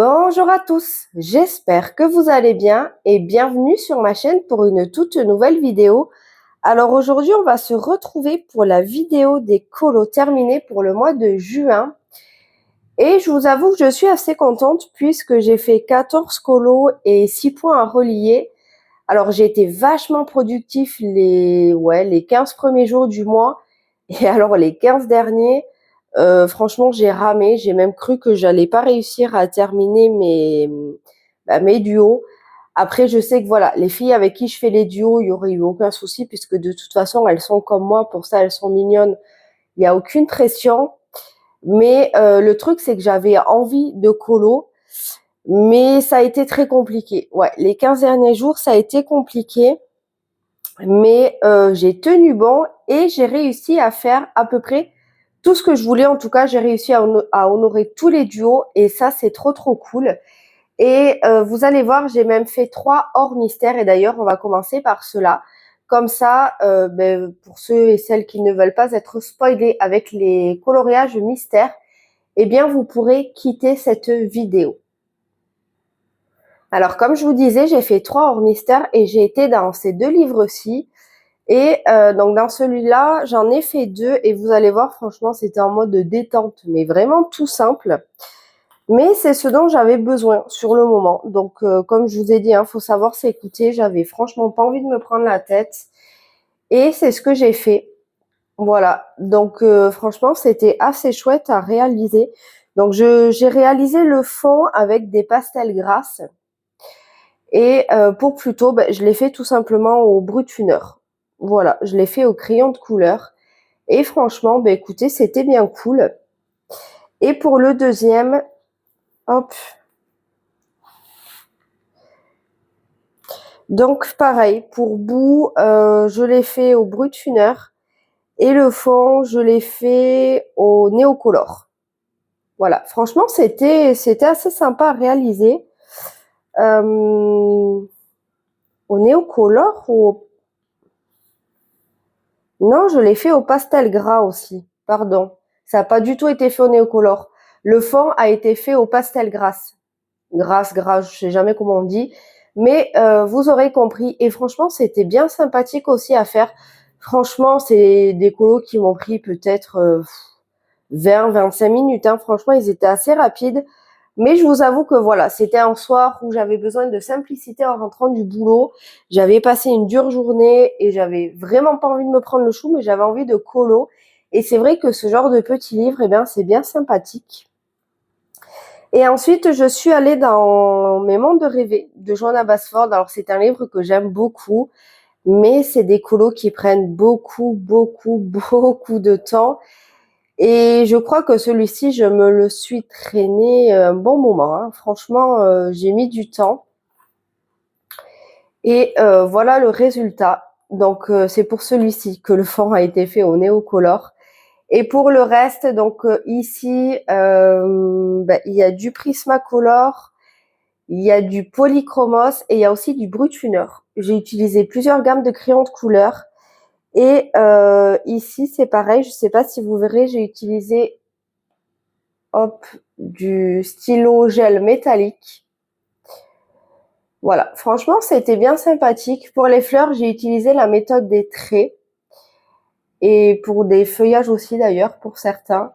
Bonjour à tous, j'espère que vous allez bien et bienvenue sur ma chaîne pour une toute nouvelle vidéo. Alors aujourd'hui, on va se retrouver pour la vidéo des colos terminés pour le mois de juin. Et je vous avoue que je suis assez contente puisque j'ai fait 14 colos et 6 points à relier. Alors j'ai été vachement productif les 15 premiers jours du mois et alors les 15 derniers, franchement j'ai ramé, j'ai même cru que j'allais pas réussir à terminer mes duos. Après je sais que voilà, les filles avec qui je fais les duos, il y aurait eu aucun souci puisque de toute façon elles sont comme moi, pour ça elles sont mignonnes, il y a aucune pression. Mais le truc c'est que j'avais envie de colo, mais ça a été très compliqué. Ouais, les 15 derniers jours ça a été compliqué. Mais j'ai tenu bon et j'ai réussi à faire à peu près tout ce que je voulais. En tout cas, j'ai réussi à honorer tous les duos et ça, c'est trop cool. Et vous allez voir, j'ai même fait 3 hors mystère et d'ailleurs, on va commencer par cela. Comme ça, pour ceux et celles qui ne veulent pas être spoilés avec les coloriages mystères, eh bien, vous pourrez quitter cette vidéo. Alors, comme je vous disais, j'ai fait 3 hors mystère et j'ai été dans ces 2 livres-ci. Et donc dans celui-là, j'en ai fait 2 et vous allez voir, franchement, c'était en mode de détente, mais vraiment tout simple. Mais c'est ce dont j'avais besoin sur le moment. Donc comme je vous ai dit, faut savoir s'écouter. J'avais franchement pas envie de me prendre la tête. Et c'est ce que j'ai fait. Voilà. Donc franchement, c'était assez chouette à réaliser. Donc j'ai réalisé le fond avec des pastels grasses. Et pour plus tôt, je l'ai fait tout simplement au Brut-Tuner. Voilà, je l'ai fait au crayon de couleur. Et franchement, écoutez, c'était bien cool. Et pour le deuxième, hop. Donc pareil, pour bout, je l'ai fait au Brut-Tuner. Et le fond, je l'ai fait au Néocolor. Voilà, franchement, c'était assez sympa à réaliser. Au Néocolor ou Non, je l'ai fait au pastel gras aussi. Pardon. Ça n'a pas du tout été fait au néocolor. Le fond a été fait au pastel grasse. Gras, je sais jamais comment on dit. Mais vous aurez compris. Et franchement, c'était bien sympathique aussi à faire. Franchement, c'est des colos qui m'ont pris peut-être 20-25 minutes. Franchement, ils étaient assez rapides. Mais je vous avoue que voilà, c'était un soir où j'avais besoin de simplicité en rentrant du boulot. J'avais passé une dure journée et j'avais vraiment pas envie de me prendre le chou, mais j'avais envie de colo. Et c'est vrai que ce genre de petit livre, c'est bien sympathique. Et ensuite, je suis allée dans Mes mondes de rêver de Johanna Basford. Alors, c'est un livre que j'aime beaucoup, mais c'est des colos qui prennent beaucoup de temps. Et je crois que celui-ci, je me le suis traîné un bon moment. Franchement, j'ai mis du temps. Et voilà le résultat. Donc, c'est pour celui-ci que le fond a été fait au Néocolor. Et pour le reste, donc ici, il y a du Prismacolor, il y a du Polychromos et il y a aussi du Brut-Tuner. J'ai utilisé plusieurs gammes de crayons de couleur. Et ici, c'est pareil, je ne sais pas si vous verrez, j'ai utilisé du stylo gel métallique. Voilà, franchement, c'était bien sympathique. Pour les fleurs, j'ai utilisé la méthode des traits. Et pour des feuillages aussi d'ailleurs, pour certains.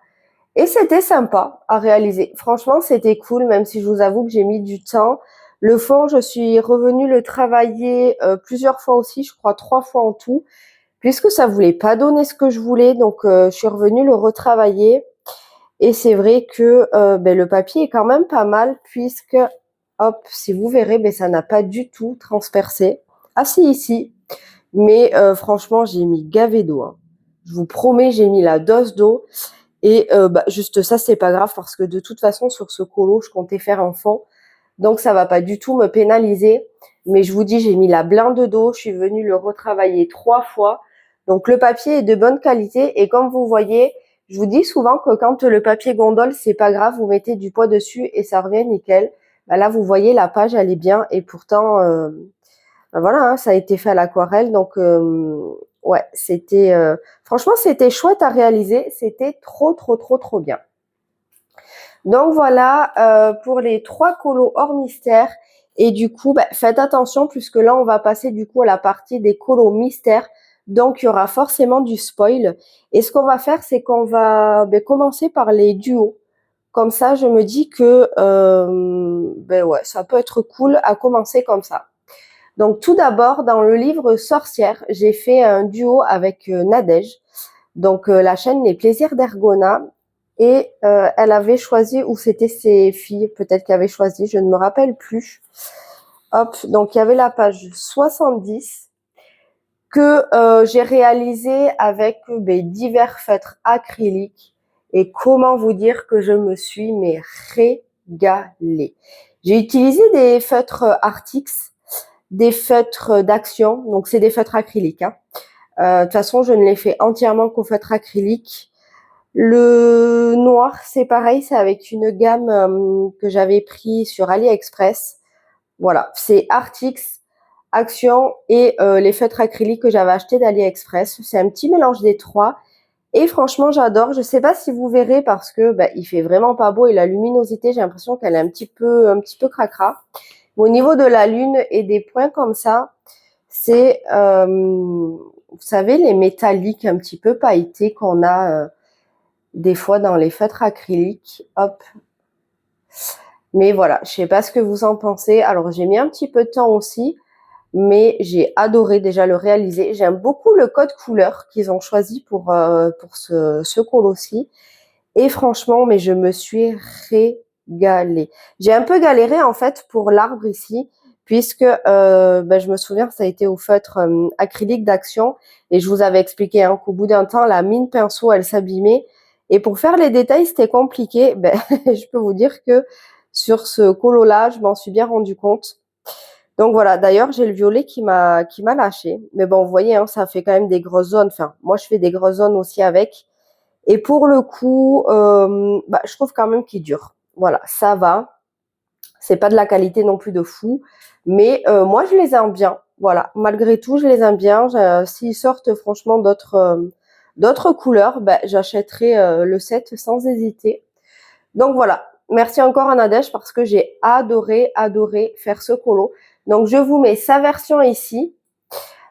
Et c'était sympa à réaliser. Franchement, c'était cool, même si je vous avoue que j'ai mis du temps. Le fond, je suis revenue le travailler plusieurs fois aussi, je crois 3 fois en tout, puisque ça voulait pas donner ce que je voulais. Donc, je suis revenue le retravailler. Et c'est vrai que le papier est quand même pas mal, puisque, si vous verrez, ça n'a pas du tout transpercé. Ah si, ici. Mais franchement, j'ai mis gavé d'eau. Je vous promets, j'ai mis la dose d'eau. Et juste ça, c'est pas grave parce que de toute façon, sur ce colo, je comptais faire un fond. Donc, ça va pas du tout me pénaliser. Mais je vous dis, j'ai mis la blinde d'eau. Je suis venue le retravailler 3 fois. Donc, le papier est de bonne qualité. Et comme vous voyez, je vous dis souvent que quand le papier gondole, c'est pas grave. Vous mettez du poids dessus et ça revient nickel. Là, vous voyez, la page, elle est bien. Et pourtant, voilà, ça a été fait à l'aquarelle. Donc, ouais, franchement, c'était chouette à réaliser. C'était trop bien. Donc voilà pour les 3 colos hors mystère. Et du coup, faites attention puisque là, on va passer du coup à la partie des colos mystères. Donc, il y aura forcément du spoil. Et ce qu'on va faire, c'est qu'on va commencer par les duos. Comme ça, je me dis que ouais, ça peut être cool à commencer comme ça. Donc tout d'abord, dans le livre Sorcière, j'ai fait un duo avec Nadège, donc la chaîne Les Plaisirs d'Ergona, et elle avait choisi, ou c'était ses filles peut-être qui avaient choisi, je ne me rappelle plus. Hop, donc il y avait la page 70 que j'ai réalisé avec divers feutres acryliques. Et comment vous dire que je me suis régalée. J'ai utilisé des feutres Artix, des feutres d'Action, donc c'est des feutres acryliques. Hein. De toute façon, je ne les fais entièrement qu'au feutre acrylique. Le noir, c'est pareil, c'est avec une gamme que j'avais pris sur AliExpress. Voilà, c'est Artix, Action et les feutres acryliques que j'avais achetés d'AliExpress. C'est un petit mélange des trois. Et franchement, j'adore. Je sais pas si vous verrez parce que il fait vraiment pas beau et la luminosité, j'ai l'impression qu'elle est un petit peu cracra. Au niveau de la lune et des points comme ça, c'est, vous savez, les métalliques un petit peu pailletés qu'on a des fois dans les feutres acryliques. Hop. Mais voilà, je sais pas ce que vous en pensez. Alors, j'ai mis un petit peu de temps aussi, mais j'ai adoré déjà le réaliser. J'aime beaucoup le code couleur qu'ils ont choisi pour ce colo-ci. Et franchement, mais je me suis régalée. J'ai un peu galéré en fait pour l'arbre ici, puisque je me souviens ça a été au feutre acrylique d'Action et je vous avais expliqué qu'au bout d'un temps la mine pinceau elle s'abîmait et pour faire les détails c'était compliqué. Je peux vous dire que sur ce colo là je m'en suis bien rendu compte. Donc voilà, d'ailleurs j'ai le violet qui m'a lâché, mais bon vous voyez hein, ça fait quand même des grosses zones. Enfin moi je fais des grosses zones aussi avec. Et pour le coup, je trouve quand même qu'il dure. Voilà, ça va. C'est pas de la qualité non plus de fou, mais moi je les aime bien. Voilà, malgré tout, je les aime bien. S'ils sortent franchement d'autres couleurs, j'achèterai le set sans hésiter. Donc voilà, merci encore à Nadège parce que j'ai adoré faire ce colo. Donc je vous mets sa version ici.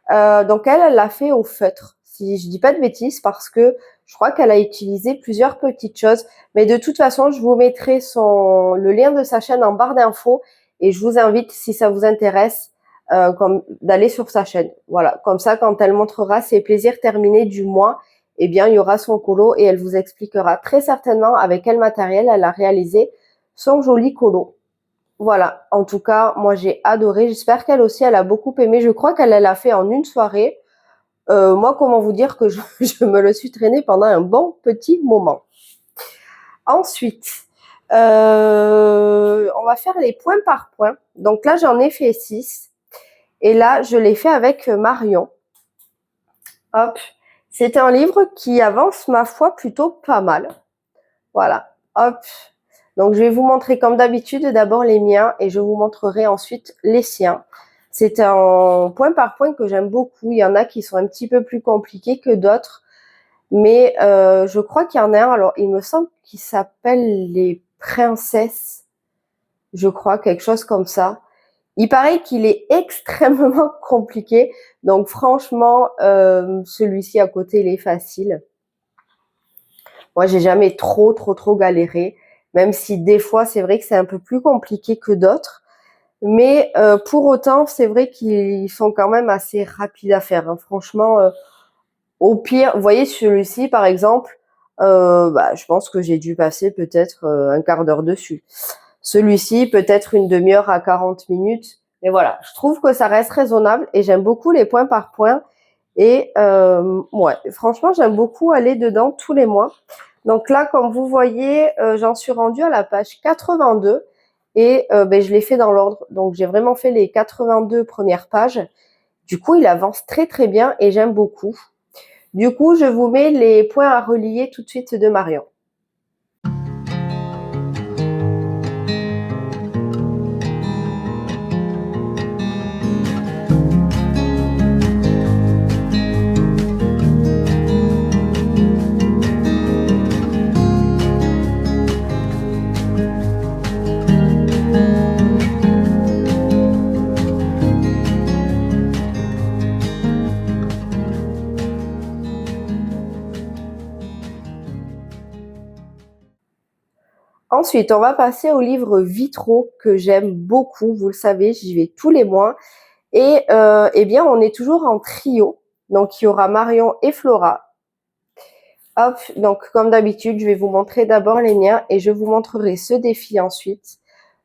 Donc elle l'a fait au feutre, si je dis pas de bêtises, parce que je crois qu'elle a utilisé plusieurs petites choses. Mais de toute façon, je vous mettrai le lien de sa chaîne en barre d'infos et je vous invite, si ça vous intéresse, d'aller sur sa chaîne. Voilà, comme ça, quand elle montrera ses plaisirs terminés du mois, eh bien, il y aura son colo et elle vous expliquera très certainement avec quel matériel elle a réalisé son joli colo. Voilà, en tout cas, moi j'ai adoré. J'espère qu'elle aussi, elle a beaucoup aimé. Je crois qu'elle l'a fait en une soirée. Moi, comment vous dire que je me le suis traîné pendant un bon petit moment. Ensuite, on va faire les points par points. Donc là, j'en ai fait 6. Et là, je l'ai fait avec Marion. Hop. C'est un livre qui avance, ma foi, plutôt pas mal. Voilà. Hop. Donc, je vais vous montrer comme d'habitude d'abord les miens et je vous montrerai ensuite les siens. C'est un point par point que j'aime beaucoup. Il y en a qui sont un petit peu plus compliqués que d'autres. Mais je crois qu'il y en a un, alors il me semble qu'il s'appelle Les Princesses. Je crois, quelque chose comme ça. Il paraît qu'il est extrêmement compliqué. Donc franchement, celui-ci à côté, il est facile. Moi, j'ai jamais trop galéré. Même si des fois, c'est vrai que c'est un peu plus compliqué que d'autres. Mais pour autant, c'est vrai qu'ils sont quand même assez rapides à faire. Hein. Franchement, au pire, vous voyez celui-ci par exemple, je pense que j'ai dû passer peut-être un quart d'heure dessus. Celui-ci, peut-être une demi-heure à 40 minutes. Mais voilà, je trouve que ça reste raisonnable et j'aime beaucoup les points par point. Et ouais, franchement, j'aime beaucoup aller dedans tous les mois. Donc là, comme vous voyez, j'en suis rendue à la page 82 et je l'ai fait dans l'ordre. Donc j'ai vraiment fait les 82 premières pages. Du coup, il avance très bien et j'aime beaucoup. Du coup, je vous mets les points à relier tout de suite de Marion. Ensuite, on va passer aux livres vitraux que j'aime beaucoup. Vous le savez, j'y vais tous les mois. Et eh bien, on est toujours en trio. Donc, il y aura Marion et Flora. Hop, donc comme d'habitude, je vais vous montrer d'abord les miens et je vous montrerai ceux des filles ensuite.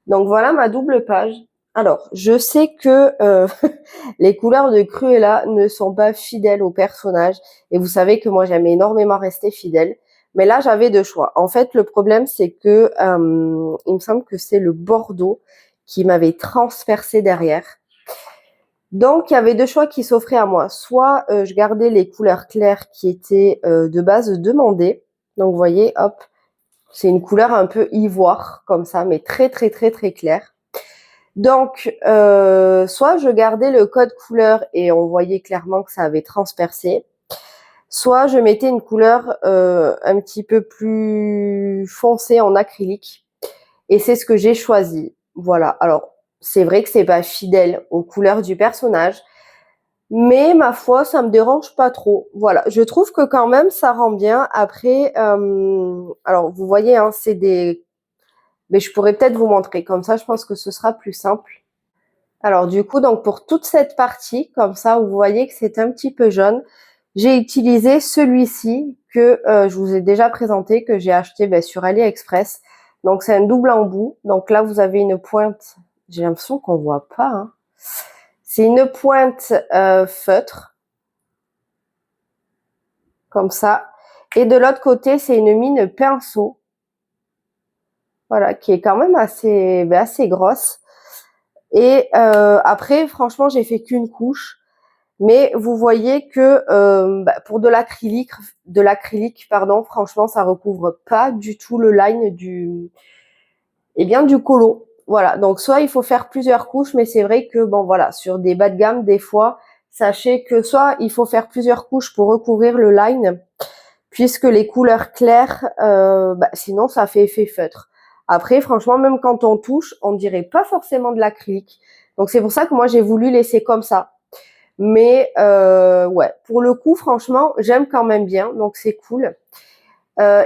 Donc voilà ma double page. Alors, je sais que les couleurs de Cruella ne sont pas fidèles au personnage et vous savez que moi j'aime énormément rester fidèle. Mais là, j'avais deux choix. En fait, le problème, c'est que il me semble que c'est le bordeaux qui m'avait transpercé derrière. Donc, il y avait deux choix qui s'offraient à moi. Soit je gardais les couleurs claires qui étaient de base demandées. Donc, vous voyez, hop, c'est une couleur un peu ivoire, comme ça, mais très, très, très, très claire. Donc, soit je gardais le code couleur et on voyait clairement que ça avait transpercé. Soit je mettais une couleur un petit peu plus foncée en acrylique. Et c'est ce que j'ai choisi. Voilà. Alors, c'est vrai que c'est pas fidèle aux couleurs du personnage. Mais ma foi, ça me dérange pas trop. Voilà, je trouve que quand même ça rend bien. Après, alors vous voyez, hein, c'est des... Mais je pourrais peut-être vous montrer. Comme ça, je pense que ce sera plus simple. Alors du coup, donc pour toute cette partie, comme ça, vous voyez que c'est un petit peu jaune. J'ai utilisé celui-ci que je vous ai déjà présenté, que j'ai acheté sur AliExpress. Donc c'est un double embout. Donc là, vous avez une pointe. J'ai l'impression qu'on voit pas, hein. C'est une pointe feutre, comme ça. Et de l'autre côté, c'est une mine pinceau. Voilà, qui est quand même assez grosse. Et après, franchement, j'ai fait qu'une couche. Mais vous voyez que pour de l'acrylique, pardon, franchement, ça recouvre pas du tout le line du colo. Voilà, donc soit il faut faire plusieurs couches, mais c'est vrai que bon voilà, sur des bas de gamme, des fois, sachez que soit il faut faire plusieurs couches pour recouvrir le line, puisque les couleurs claires, sinon ça fait effet feutre. Après, franchement, même quand on touche, on dirait pas forcément de l'acrylique. Donc c'est pour ça que moi j'ai voulu laisser comme ça. Mais ouais, pour le coup, franchement, j'aime quand même bien, donc c'est cool.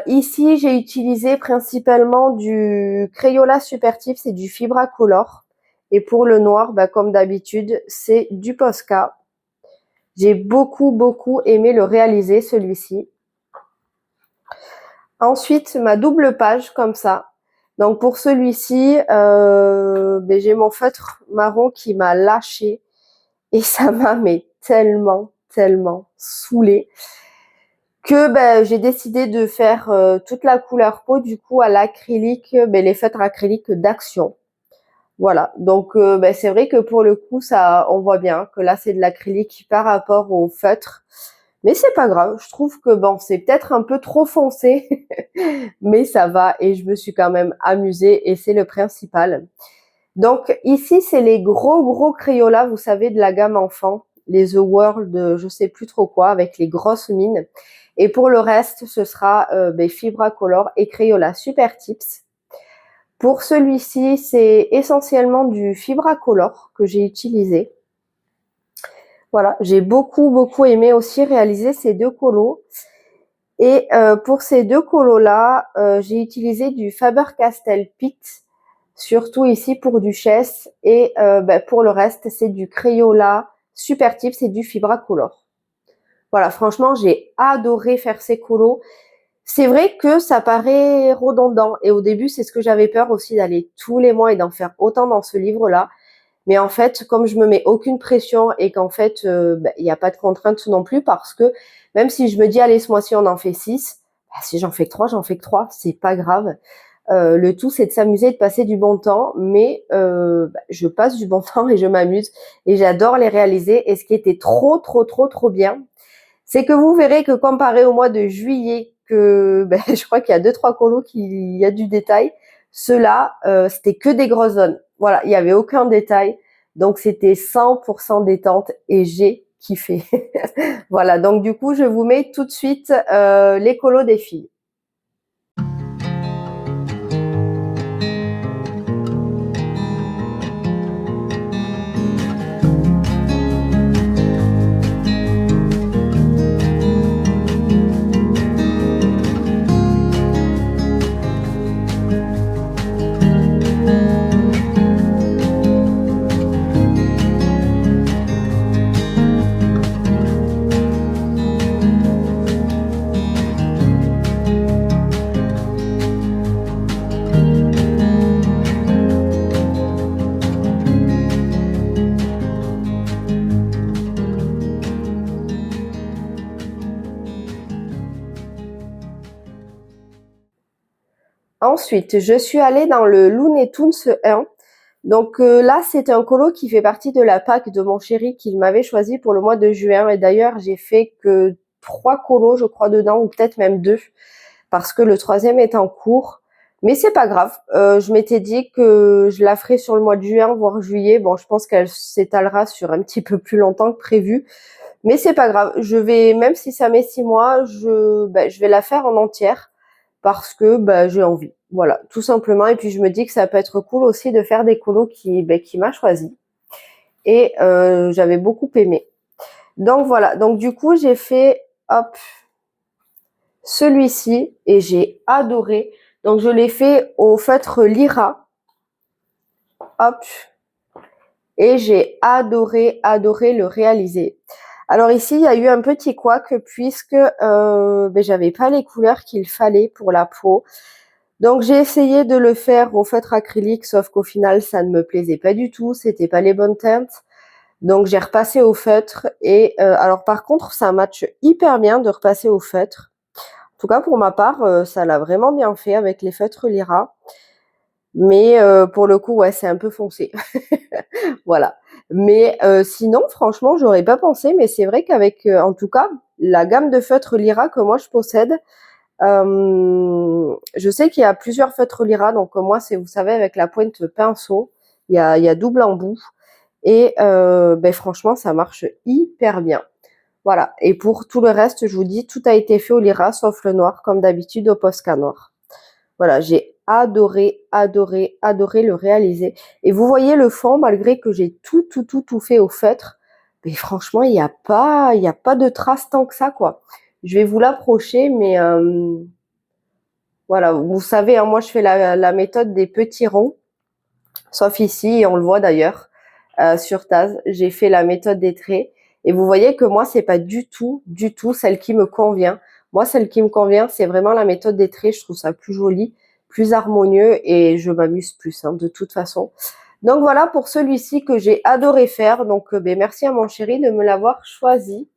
Ici, j'ai utilisé principalement du Crayola Supertif, c'est du Fibra Color. Et pour le noir, comme d'habitude, c'est du Posca. J'ai beaucoup aimé le réaliser, celui-ci. Ensuite, ma double page, comme ça. Donc pour celui-ci, j'ai mon feutre marron qui m'a lâché. Et ça m'a tellement saoulée que j'ai décidé de faire toute la couleur peau du coup à l'acrylique, les feutres acryliques d'Action. Voilà, donc c'est vrai que pour le coup ça, on voit bien que là c'est de l'acrylique par rapport au feutre, mais c'est pas grave. Je trouve que bon, c'est peut-être un peu trop foncé, mais ça va et je me suis quand même amusée et c'est le principal. Donc ici c'est les gros Crayola, vous savez, de la gamme enfant, les The World, je sais plus trop quoi, avec les grosses mines. Et pour le reste, ce sera Fibra Color et Crayola Super Tips. Pour celui-ci, c'est essentiellement du Fibra Color que j'ai utilisé. Voilà, j'ai beaucoup aimé aussi réaliser ces deux colos. Et pour ces deux colos-là, j'ai utilisé du Faber-Castell Pitt, surtout ici pour Duchesse. Et pour le reste, c'est du Crayola Super Tips et du Fibra Color. Voilà, franchement, j'ai adoré faire ces colos. C'est vrai que ça paraît redondant. Et au début, c'est ce que j'avais peur aussi, d'aller tous les mois et d'en faire autant dans ce livre-là. Mais en fait, comme je me mets aucune pression et qu'en fait, il n'y a pas de contrainte non plus, parce que même si je me dis, allez, ce mois-ci, on en fait 6, si j'en fais que 3, j'en fais que 3, c'est pas grave. Le tout, c'est de s'amuser, de passer du bon temps, mais je passe du bon temps et je m'amuse. Et j'adore les réaliser. Et ce qui était trop bien, c'est que vous verrez que comparé au mois de juillet, que je crois qu'il y a 2-3 colos qui y a du détail, ceux-là, c'était que des grosses zones. Voilà, il n'y avait aucun détail. Donc c'était 100% détente et j'ai kiffé. Voilà, donc du coup, je vous mets tout de suite les colos des filles. Ensuite, je suis allée dans le Looney Tunes 1. Donc là, c'est un colo qui fait partie de la pack de mon chéri qu'il m'avait choisi pour le mois de juin. Et d'ailleurs, j'ai fait que 3 colos, je crois, dedans, ou peut-être même 2, parce que le 3e est en cours. Mais c'est pas grave. Je m'étais dit que je la ferai sur le mois de juin, voire juillet. Bon, je pense qu'elle s'étalera sur un petit peu plus longtemps que prévu. Mais c'est pas grave. Je vais, même si ça met 6 mois, je vais la faire en entière parce que j'ai envie. Voilà, tout simplement. Et puis je me dis que ça peut être cool aussi de faire des colos qui m'a choisi. Et j'avais beaucoup aimé. Donc voilà. Donc du coup, j'ai fait hop celui-ci et j'ai adoré. Donc je l'ai fait au feutre Lyra. Hop. Et j'ai adoré le réaliser. Alors ici, il y a eu un petit couac puisque j'avais pas les couleurs qu'il fallait pour la peau. Donc j'ai essayé de le faire au feutre acrylique, sauf qu'au final, ça ne me plaisait pas du tout. C'était pas les bonnes teintes. Donc j'ai repassé au feutre. Et alors par contre, ça matche hyper bien de repasser au feutre. En tout cas, pour ma part, ça l'a vraiment bien fait avec les feutres Lyra. Mais pour le coup, ouais, c'est un peu foncé. Voilà. Mais sinon, franchement, j'aurais pas pensé. Mais c'est vrai qu'avec, en tout cas, la gamme de feutres Lyra que moi je possède, je sais qu'il y a plusieurs feutres Lyra. Donc moi, c'est, vous savez, avec la pointe pinceau, il y a double embout. Et franchement, ça marche hyper bien. Voilà. Et pour tout le reste, je vous dis, tout a été fait au Lyra, sauf le noir, comme d'habitude au Posca noir. Voilà, j'ai adoré le réaliser. Et vous voyez le fond, malgré que j'ai tout fait au feutre, mais franchement, il n'y a pas de traces tant que ça, quoi. Je vais vous l'approcher, mais voilà, vous savez, hein, moi je fais la méthode des petits ronds, sauf ici, et on le voit d'ailleurs, sur Taz, j'ai fait la méthode des traits. Et vous voyez que moi, c'est pas du tout celle qui me convient. Moi, celle qui me convient, c'est vraiment la méthode des traits. Je trouve ça plus joli, plus harmonieux et je m'amuse plus, hein, de toute façon. Donc voilà pour celui-ci que j'ai adoré faire. Donc merci à mon chéri de me l'avoir choisi.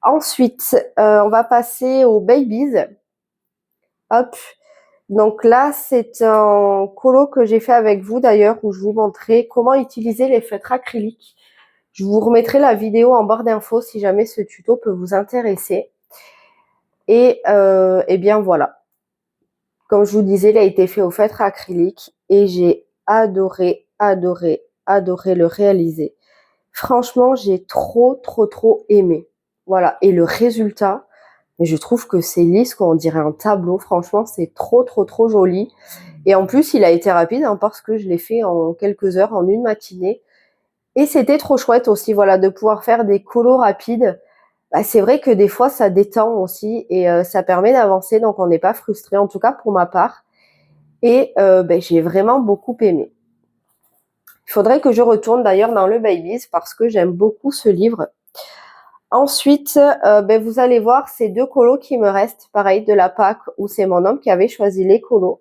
Ensuite, on va passer aux babies. Hop. Donc là, c'est un colo que j'ai fait avec vous d'ailleurs, où je vous montrais comment utiliser les feutres acryliques. Je vous remettrai la vidéo en barre d'infos si jamais ce tuto peut vous intéresser. Et bien voilà. Comme je vous disais, il a été fait au feutre acrylique et j'ai adoré le réaliser. Franchement, j'ai trop aimé. Voilà. Et le résultat, mais je trouve que c'est lisse, quoi. On dirait un tableau. Franchement, c'est trop joli. Et en plus, il a été rapide, hein, parce que je l'ai fait en quelques heures, en une matinée. Et c'était trop chouette aussi, voilà, de pouvoir faire des colos rapides. C'est vrai que des fois, ça détend aussi et ça permet d'avancer, donc on n'est pas frustré, en tout cas pour ma part. Et j'ai vraiment beaucoup aimé. Il faudrait que je retourne d'ailleurs dans le Babies parce que j'aime beaucoup ce livre. Ensuite, vous allez voir ces 2 colos qui me restent, pareil, de la pack où c'est mon homme qui avait choisi les colos.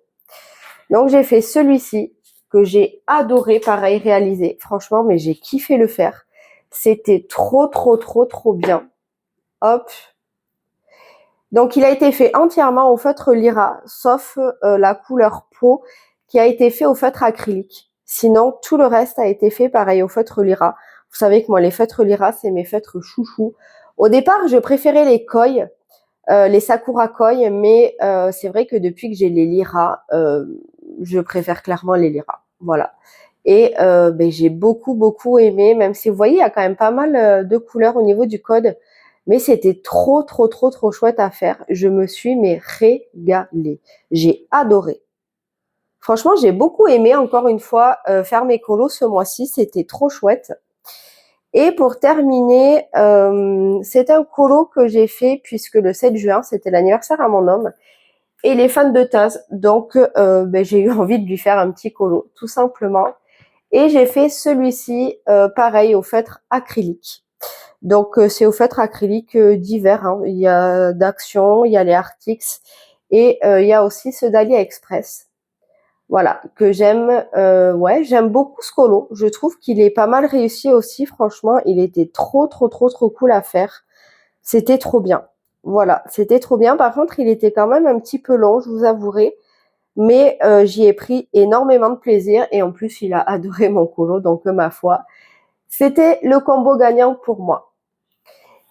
Donc j'ai fait celui-ci que j'ai adoré, pareil, réaliser. Franchement, mais j'ai kiffé le faire. C'était trop bien. Hop. Donc il a été fait entièrement au feutre Lyra, sauf la couleur peau qui a été fait au feutre acrylique. Sinon, tout le reste a été fait pareil au feutre Lyra. Vous savez que moi, les feutres Lyra, c'est mes feutres chouchous. Au départ, je préférais les koi, les Sakura Koi, mais c'est vrai que depuis que j'ai les Lyra, je préfère clairement les Lyra. Voilà. Et j'ai beaucoup aimé, même si vous voyez, il y a quand même pas mal de couleurs au niveau du code, mais c'était trop chouette à faire. Je me suis régalée. J'ai adoré. Franchement, j'ai beaucoup aimé, encore une fois, faire mes colos ce mois-ci. C'était trop chouette. Et pour terminer, c'est un colo que j'ai fait puisque le 7 juin, c'était l'anniversaire à mon homme. Et il est fan de Taz, donc j'ai eu envie de lui faire un petit colo, tout simplement. Et j'ai fait celui-ci, pareil, au feutre acrylique. Donc c'est au feutre acrylique divers, hein. Il y a d'Action, il y a les Artix et il y a aussi ceux d'AliExpress. Voilà, que j'aime. Ouais, j'aime beaucoup ce colo. Je trouve qu'il est pas mal réussi aussi, franchement. Il était trop cool à faire. C'était trop bien. Voilà, c'était trop bien. Par contre, il était quand même un petit peu long, je vous avouerai. mais j'y ai pris énormément de plaisir et en plus, il a adoré mon colo, donc ma foi, c'était le combo gagnant pour moi.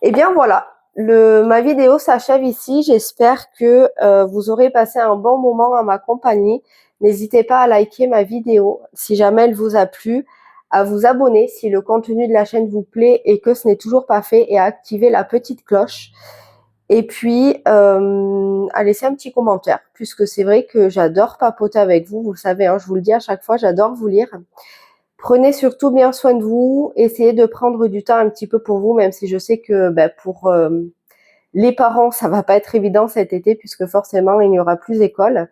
Et bien voilà, ma vidéo s'achève ici. J'espère que vous aurez passé un bon moment en ma compagnie. N'hésitez pas à liker ma vidéo si jamais elle vous a plu, à vous abonner si le contenu de la chaîne vous plaît et que ce n'est toujours pas fait et à activer la petite cloche. Et puis, à laisser un petit commentaire puisque c'est vrai que j'adore papoter avec vous. Vous le savez, hein, je vous le dis à chaque fois, j'adore vous lire. Prenez surtout bien soin de vous, essayez de prendre du temps un petit peu pour vous, même si je sais que pour les parents, ça va pas être évident cet été puisque forcément, il n'y aura plus d'école.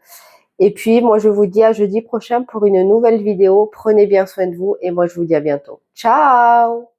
Et puis, moi, je vous dis à jeudi prochain pour une nouvelle vidéo. Prenez bien soin de vous et moi, je vous dis à bientôt. Ciao!